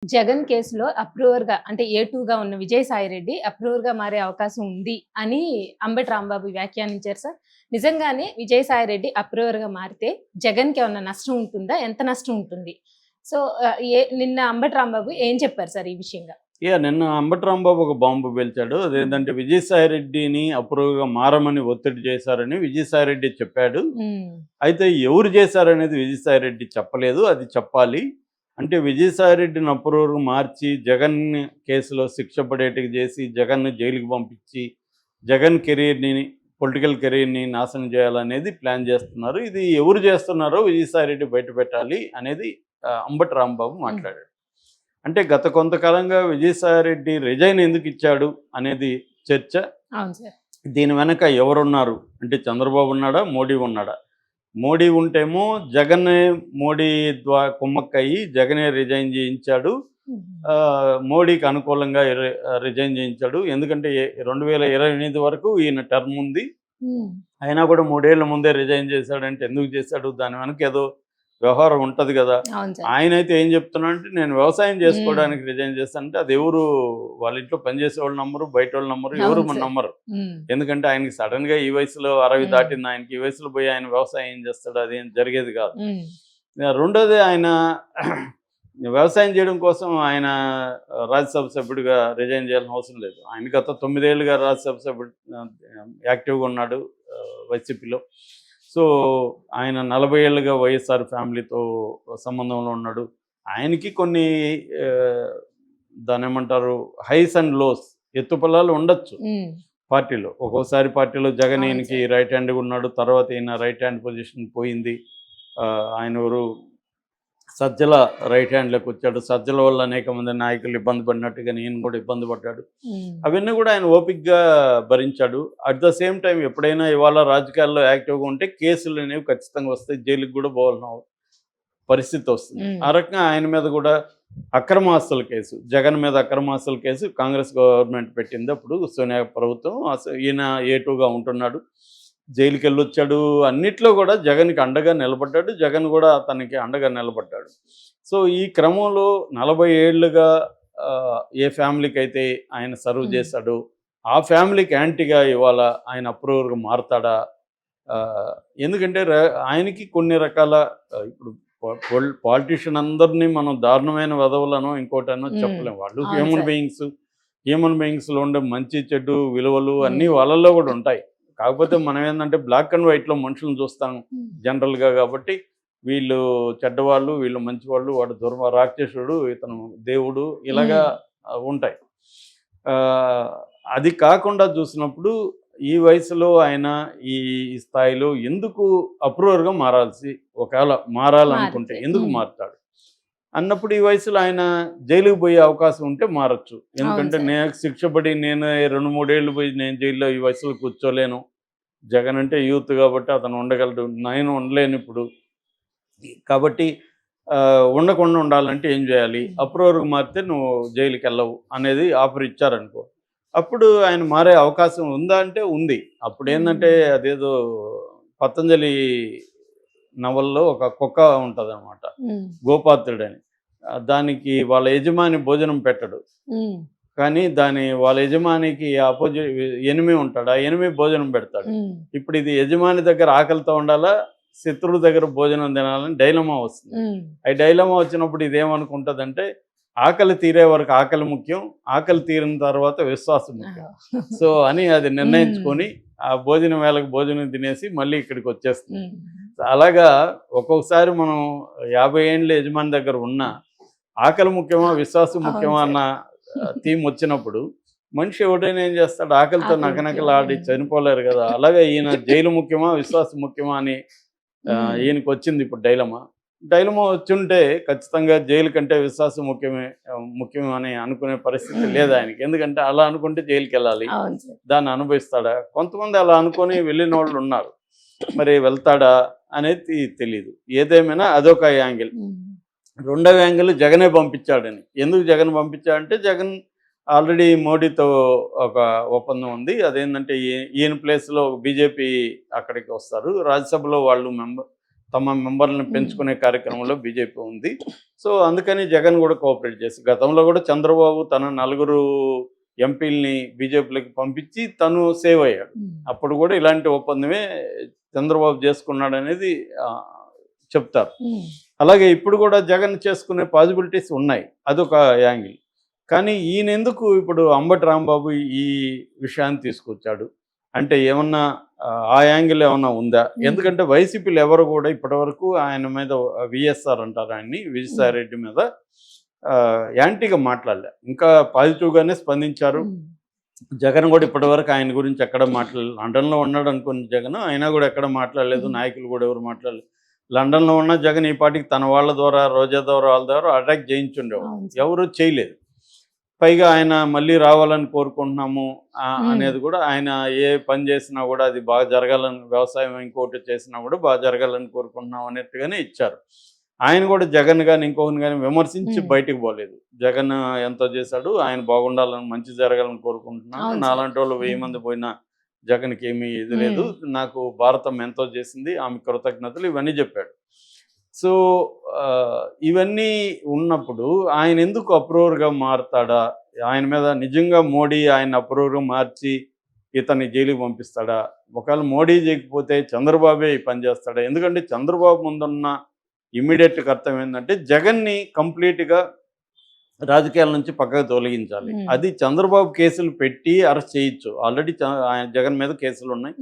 జగన్ కేసులో అప్రూవర్‌గా అంటే ఏ2గా ఉన్న విజయసాయిరెడ్డి అప్రూవర్‌గా మారే అవకాశం ఉంది అని అంబటి రాంబాబు వ్యాఖ్యానించారు సార్. నిజంగానే విజయసాయిరెడ్డి అప్రూవర్‌గా మారితే జగన్‌కేమన్నా నష్టం ఉంటుందా? ఎంత నష్టం ఉంటుంది? సో, నిన్న అంబటి రాంబాబు ఏం చెప్పారు సార్ ఈ విషయంగా? నిన్న అంబటి రాంబాబు ఒక బాంబు పేల్చాడు. అదేంటంటే విజయసాయిరెడ్డిని అప్రూవ్‌గా మారమని ఒత్తిడి చేశారని విజయసాయిరెడ్డి చెప్పాడు. అయితే ఎవరు చేశారనేది విజయసాయిరెడ్డి చెప్పలేదు. అది చెప్పాలి. అంటే విజయసాయిరెడ్డిని అప్రూవ్‌గా మార్చి జగన్ కేసులో శిక్ష పడేట్టుగా చేసి జగన్‌ని జైలుకి పంపించి జగన్ కెరీర్‌ని పొలిటికల్ కెరీర్‌ని నాశనం చేయాలనేది ప్లాన్ చేస్తున్నారు. ఇది ఎవరు చేస్తున్నారో విజయసాయిరెడ్డి బయట పెట్టాలి అనేది అంబటి రాంబాబు మాట్లాడాడు. అంటే గత కొంతకాలంగా విజయసాయిరెడ్డి రిజైన్ ఎందుకు ఇచ్చాడు అనేది చర్చ. అవును సార్. దీని వెనక ఎవరున్నారు అంటే చంద్రబాబు ఉన్నాడా, మోడీ ఉన్నాడా? మోడీ ఉంటేమో జగన్నే మోడీ కుమ్మక్కయ్యి జగనే రిజైన్ చేయించాడు. మోడీకి అనుకూలంగా రిజైన్ చేయించాడు. ఎందుకంటే 2028 వరకు ఈయన టర్మ్ ఉంది. అయినా కూడా 3 ఏళ్ల ముందే రిజైన్ చేశాడంటే ఎందుకు చేశాడు? దాని వెనక ఏదో వ్యవహారం ఉంటుంది కదా. ఆయనైతే ఏం చెప్తున్నాడంటే నేను వ్యవసాయం చేసుకోవడానికి రిజైన్ చేస్తానంటే అది ఎవరు వాళ్ళ ఇంట్లో పనిచేసే వాళ్ళు నమ్మరు, బయట వాళ్ళు నమ్మరు, ఎవరు నమ్మరు. ఎందుకంటే ఆయనకి సడన్ గా ఈ వయసులో 60 దాటింది, ఆయనకి ఈ వయసులో పోయి ఆయన వ్యవసాయం ఏం చేస్తాడు, అది ఏం జరిగేది కాదు. రెండోది ఆయన వ్యవసాయం చేయడం కోసం ఆయన రాజ్యసభ సభ్యుడిగా రిజైన్ చేయాల్సిన అవసరం లేదు. ఆయన గత 9 ఏళ్ళుగా రాజ్యసభ సభ్యుడు యాక్టివ్గా ఉన్నాడు వైసీపీలో. సో ఆయన 40 ఏళ్ళుగా వైఎస్ఆర్ ఫ్యామిలీతో సంబంధంలో ఉన్నాడు. ఆయనకి కొన్ని దాని ఏమంటారు హైస్ అండ్ లోస్, ఎత్తుపల్లాలు ఉండొచ్చు పార్టీలో. ఒక్కోసారి పార్టీలో జగన్ ఈయనకి రైట్ హ్యాండ్గా ఉన్నాడు, తర్వాత ఈయన రైట్ హ్యాండ్ పొజిషన్ పోయింది. ఆయన ఎవరు సజ్జల రైట్ హ్యాండ్లోకి వచ్చాడు. సజ్జల వల్ల అనేక మంది నాయకులు ఇబ్బంది పడినట్టుగా ఈయన కూడా ఇబ్బంది పడ్డాడు. అవన్నీ కూడా ఆయన ఓపిక్గా భరించాడు. అట్ ద సేమ్ టైం ఎప్పుడైనా ఇవాళ రాజకీయాల్లో యాక్టివ్గా ఉంటే కేసులు అనేవి ఖచ్చితంగా వస్తాయి, జైలుకి కూడా పోవాల్సిన పరిస్థితి వస్తుంది. ఆ రకంగా ఆయన మీద కూడా అక్రమాస్తుల కేసు, జగన్ మీద అక్రమాస్తుల కేసు కాంగ్రెస్ గవర్నమెంట్ పెట్టింది. అప్పుడు సోనియా ప్రభుత్వం. ఈయన ఏ2గా ఉంటున్నాడు, జైలుకి వెళ్ళొచ్చాడు. అన్నిట్లో కూడా జగన్కి అండగా నిలబడ్డాడు, జగన్ కూడా అతనికి అండగా నిలబడ్డాడు. సో ఈ క్రమంలో 40 ఏళ్ళుగా ఏ ఫ్యామిలీకి అయితే ఆయన సర్వ్ చేశాడు ఆ ఫ్యామిలీకి యాంటీగా ఇవాళ ఆయన అప్రూవర్గా మారుతాడా? ఎందుకంటే ఆయనకి కొన్ని రకాల ఇప్పుడు పాలిటీషియన్ అందరినీ మనం దారుణమైన వదవులను ఇంకోటనో చెప్పలేము. వాళ్ళు హ్యూమన్ బీయింగ్స్లో ఉండే మంచి చెడు విలువలు అన్నీ వాళ్ళల్లో కూడా ఉంటాయి. కాకపోతే మనం ఏంటంటే బ్లాక్ అండ్ వైట్లో మనుషులను చూస్తాం జనరల్గా. కాబట్టి వీళ్ళు చెడ్డవాళ్ళు, వీళ్ళు మంచివాళ్ళు, వాడు రాక్షసుడు, ఇతను దేవుడు, ఇలాగా ఉంటాయి. అది కాకుండా చూసినప్పుడు ఈ వయసులో ఆయన ఈ స్థాయిలో ఎందుకు అప్రూవర్గా ఒకవేళ మారాలనుకుంటే ఎందుకు మారుతాడు అన్నప్పుడు ఈ వయసులో ఆయన జైలుకి పోయే అవకాశం ఉంటే మారచ్చు. ఎందుకంటే నేను శిక్ష పడి నేను 2-3 ఏళ్ళు పోయి నేను జైల్లో ఈ వయసులో కూర్చోలేను. జగన్ అంటే యూత్ కాబట్టి అతను ఉండగలడు, నేను ఉండలేను ఇప్పుడు. కాబట్టి ఉండకుండా ఉండాలంటే ఏం చేయాలి? అప్రూవర్గా మారితే నువ్వు జైలుకి వెళ్ళవు అనేది ఆఫర్ ఇచ్చారనుకో, అప్పుడు ఆయన మారే అవకాశం ఉందా అంటే ఉంది. అప్పుడు ఏంటంటే అదేదో పతంజలి నవల్లో ఒక కుక్క ఉంటుంది అనమాట, గోపాత్రుడని. దానికి వాళ్ళ యజమాని భోజనం పెట్టడు, కానీ వాళ్ళ యజమానికి ఎనిమి ఉంటాడు, ఆ ఎనిమి భోజనం పెడతాడు. ఇప్పుడు ఇది యజమాని దగ్గర ఆకలితో ఉండాలా, శత్రువు దగ్గర భోజనం తినాలని డైలమా వస్తుంది. ఆ డైలమా వచ్చినప్పుడు ఇదేమనుకుంటుందంటే ఆకలి తీరే వరకు ఆకలి ముఖ్యం, ఆకలి తీరిన తర్వాత విశ్వాసం ముఖ్యం. సో అని అది నిర్ణయించుకొని ఆ భోజనం వేళకు భోజనం తినేసి మళ్ళీ ఇక్కడికి వచ్చేస్తుంది. అలాగా ఒక్కొక్కసారి మనం 50 ఏళ్ళ యజమాని దగ్గర ఉన్న ఆకలి ముఖ్యమా విశ్వాసం ముఖ్యమా అన్న థీమ్ వచ్చినప్పుడు మనిషి ఎవడైనా ఏం చేస్తాడు? ఆకలితో నకనకలాడి చనిపోలేరు కదా. అలాగే ఈయన జైలు ముఖ్యమా విశ్వాసం ముఖ్యమా అని ఈయనకి వచ్చింది ఇప్పుడు డైలమా వచ్చుంటే ఖచ్చితంగా జైలు కంటే విశ్వాసం ముఖ్యమే అని అనుకునే పరిస్థితి లేదు ఆయనకి. ఎందుకంటే అలా అనుకుంటే జైలుకి వెళ్ళాలి, దాన్ని అనుభవిస్తాడా? కొంతమంది అలా అనుకొని వెళ్ళిన వాళ్ళు ఉన్నారు, మరి వెళ్తాడా అనేది తెలియదు. ఏదేమైనా అదొక యాంగిల్. రెండవ యాంగిల్ జగనే పంపించాడని. ఎందుకు జగన్ పంపించాడంటే జగన్ ఆల్రెడీ మోడీతో ఒక ఒప్పందం ఉంది. అదేంటంటే ఈయన ప్లేస్లో బీజేపీ అక్కడికి వస్తారు, రాజ్యసభలో వాళ్ళు తమ మెంబర్లను పెంచుకునే కార్యక్రమంలో బీజేపీ ఉంది. సో అందుకని జగన్ కూడా కోఆపరేట్ చేసి గతంలో కూడా చంద్రబాబు తన 4 ఎంపీలని బీజేపీలోకి పంపించి తను సేవ్ అయ్యాడు. అప్పుడు కూడా ఇలాంటి ఒప్పందమే చంద్రబాబు చేసుకున్నాడు అనేది చెప్తారు. అలాగే ఇప్పుడు కూడా జగన్ చేసుకునే పాసిబిలిటీస్ ఉన్నాయి, అదొక యాంగిల్. కానీ ఈయన ఎందుకు ఇప్పుడు అంబటి రాంబాబు ఈ విషయాన్ని తీసుకొచ్చాడు అంటే ఏమన్నా ఆ యాంగిల్ ఏమన్నా ఉందా? ఎందుకంటే వైసీపీలు ఎవరు కూడా ఇప్పటివరకు ఆయన మీద విఎస్ఆర్ అంటారు ఆయన్ని, విజయసాయి రెడ్డి మీద యాంటీగా మాట్లాడలే, ఇంకా పాజిటివ్గానే స్పందించారు. జగన్ కూడా ఇప్పటివరకు ఆయన గురించి ఎక్కడ మాట్లాడలేదు. లండన్లో ఉన్నాడు అనుకున్న జగన్, అయినా కూడా ఎక్కడ మాట్లాడలేదు. నాయకులు కూడా ఎవరు మాట్లాడలేదు. లండన్లో ఉన్న జగన్ ఈ పాటికి తన వాళ్ళ ద్వారా, రోజా ద్వారా, వాళ్ళ ద్వారా అటాక్ చేయించుండేవాడు, ఎవరు చేయలేదు. పైగా ఆయన మళ్ళీ రావాలని కోరుకుంటున్నాము అనేది కూడా, ఆయన ఏ పని చేసినా కూడా అది బాగా జరగాలని, వ్యవసాయం ఇంకోటి చేసినా కూడా బాగా జరగాలని కోరుకుంటున్నాం అన్నట్టుగానే ఇచ్చారు. ఆయన కూడా జగన్ కానీ ఇంకొకరిని కానీ విమర్శించి బయటికి పోలేదు. జగన్ ఎంతో చేశాడు, ఆయన బాగుండాలని, మంచి జరగాలని కోరుకుంటున్నాను, నాలాంటి వాళ్ళు 1000 మంది పోయినా జగన్కి ఏమీ ఇది లేదు, నాకు భారతం ఎంతో చేసింది, ఆమె కృతజ్ఞతలు, ఇవన్నీ చెప్పాడు. సో ఇవన్నీ ఉన్నప్పుడు ఆయన ఎందుకు అప్రూవర్గా మారుతాడా? ఆయన మీద నిజంగా మోడీ ఆయన అప్రూవర్గా మార్చి ఇతన్ని జైలుకి పంపిస్తాడా? ఒకవేళ మోడీ చేయకపోతే చంద్రబాబే ఈ పని చేస్తాడా? ఎందుకంటే చంద్రబాబు ముందున్న ఇమ్మీడియట్ కర్తవ్యం ఏంటంటే జగన్ని కంప్లీట్గా రాజకీయాల నుంచి పక్కకు తొలగించాలి. అది చంద్రబాబు కేసులు పెట్టి అరెస్ట్ చేయొచ్చు. ఆల్రెడీ జగన్ మీద కేసులు ఉన్నాయి,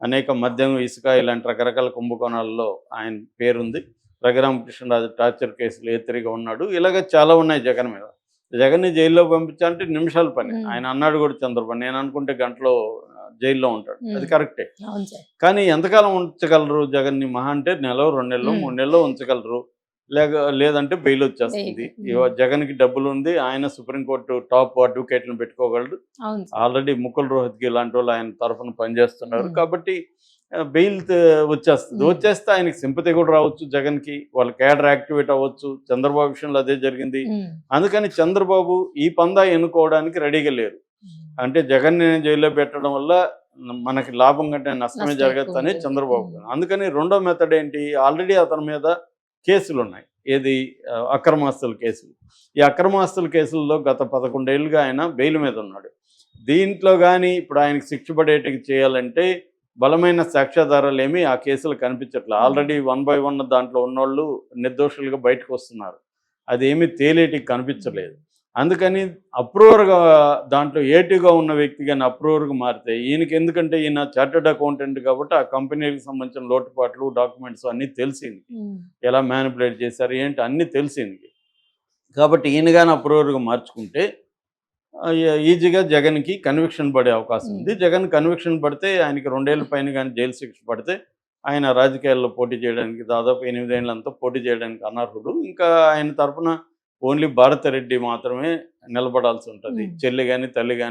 అనేక మద్యం, ఇసుక ఇలాంటి రకరకాల కుంభకోణాల్లో ఆయన పేరుంది. రఘురామకృష్ణరాజు టార్చర్ కేసులు ఏతిరిగా ఉన్నాడు. ఇలాగ చాలా ఉన్నాయి జగన్ మీద. జగన్ని జైల్లో పంపించాలంటే నిమిషాల పని. ఆయన అన్నాడు కూడా చంద్రబాబు, నేను అనుకుంటే గంటలో జైల్లో ఉంటాడు, అది కరెక్టే. కానీ ఎంతకాలం ఉంచగలరు జగన్ని? మహా అంటే 1 నెల, 2 నెలలు, 3 నెలలు ఉంచగలరు, లేదంటే బెయిల్ వచ్చేస్తుంది. జగన్కి డబ్బులు ఉంది, ఆయన సుప్రీంకోర్టు టాప్ అడ్వకేట్లను పెట్టుకోగలడు. ఆల్రెడీ ముకుల్ రోహత్గి ఇలాంటి వాళ్ళు ఆయన తరఫున పనిచేస్తున్నారు కాబట్టి బెయిల్ వచ్చేస్తుంది. వచ్చేస్తే ఆయనకి సింపతి కూడా రావచ్చు, జగన్కి వాళ్ళ కేడర్ యాక్టివేట్ అవ్వచ్చు. చంద్రబాబు విషయంలో అదే జరిగింది. అందుకని చంద్రబాబు ఈ పందా ఎన్నుకోవడానికి రెడీగా లేరు. అంటే జగన్ని జైల్లో పెట్టడం వల్ల మనకి లాభం కంటే నష్టమే జరగచ్చు అని చంద్రబాబు. అందుకని రెండో మెథడ్ ఏంటి? ఆల్రెడీ అతని మీద కేసులు ఉన్నాయి. ఏది? అక్రమాస్తుల కేసులు. ఈ అక్రమాస్తుల కేసుల్లో గత 11 ఏళ్ళుగా ఆయన బెయిల్ మీద ఉన్నాడు. దీంట్లో కానీ ఇప్పుడు ఆయనకి శిక్ష పడేటికి చేయాలంటే బలమైన సాక్ష్యాధారాలు ఏమీ ఆ కేసులు కనిపించట్లేదు. ఆల్రెడీ 1 by 1 దాంట్లో ఉన్నోళ్ళు నిర్దోషులుగా బయటకు వస్తున్నారు. అదేమీ తేలేటికి కనిపించలేదు. అందుకని అప్రూవర్గా దాంట్లో ఏటుగా ఉన్న వ్యక్తి కానీ అప్రూవర్గా మారితే ఈయనకి, ఎందుకంటే ఈయన చార్టర్డ్ అకౌంటెంట్ కాబట్టి ఆ కంపెనీకి సంబంధించిన లోటుపాట్లు, డాక్యుమెంట్స్ అన్నీ తెలిసింది, ఎలా మ్యానిపులేట్ చేశారు ఏంటి అన్నీ తెలిసింది. కాబట్టి ఈయన కానీ అప్రూవర్గా మార్చుకుంటే ఈజీగా జగన్కి కన్విక్షన్ పడే అవకాశం ఉంది. జగన్ కన్విక్షన్ పడితే ఆయనకి 2 ఏళ్ళ పైన కానీ జైలు శిక్ష పడితే ఆయన రాజకీయాల్లో పోటీ చేయడానికి, దాదాపు 8 ఏళ్ళంతా పోటీ చేయడానికి అనర్హుడు. ఇంకా ఆయన తరఫున ఓన్లీ భారతిరెడ్డి మాత్రమే నిలబడాల్సి ఉంటుంది. చెల్లి కానీ తల్లి కానీ